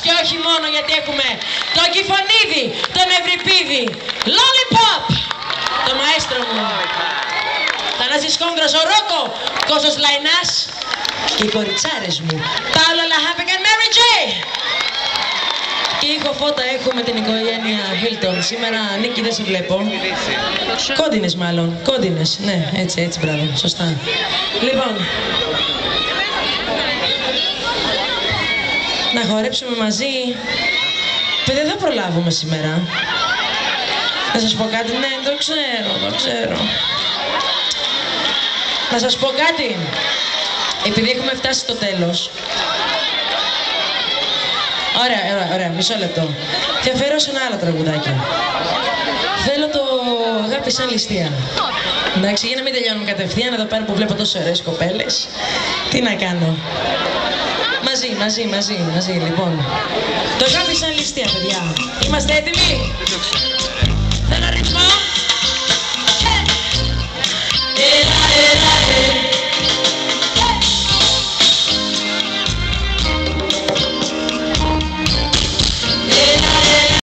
και όχι μόνο, γιατί έχουμε το Κυφωνίδη, τον Ευρυπίδη, Lollipop, το μαέστρο μου, Θανάσης Κόντρας, ο Ρόκο, Κώστας Λαϊνάς και οι κοριτσάρες μου, Πάολα Λαχάπη και Mary J. Και ήχο φώτα έχουμε την οικογένεια Hilton. Σήμερα, Νίκη, δεν σε βλέπω. Κόντινες μάλλον, κόντινες, ναι, έτσι, μπράβο, σωστά. Λοιπόν, να χορέψουμε μαζί. Παιδιά, δεν προλάβουμε σήμερα. Να σας πω κάτι, ναι, το ξέρω. Να σας πω κάτι. Επειδή έχουμε φτάσει στο τέλος. Ωραία, μισό λεπτό. Θα αφιερώσω ένα άλλο τραγουδάκι. Θέλω το Αγάπη σαν ληστεία. Εντάξει, για να μην τελειώνουμε κατευθείαν, εδώ πέρα που βλέπω τόσο ωραίες κοπέλες. Τι να κάνω. Μαζί, λοιπόν. Το Αγάπη σαν ληστεία, παιδιά. Είμαστε έτοιμοι?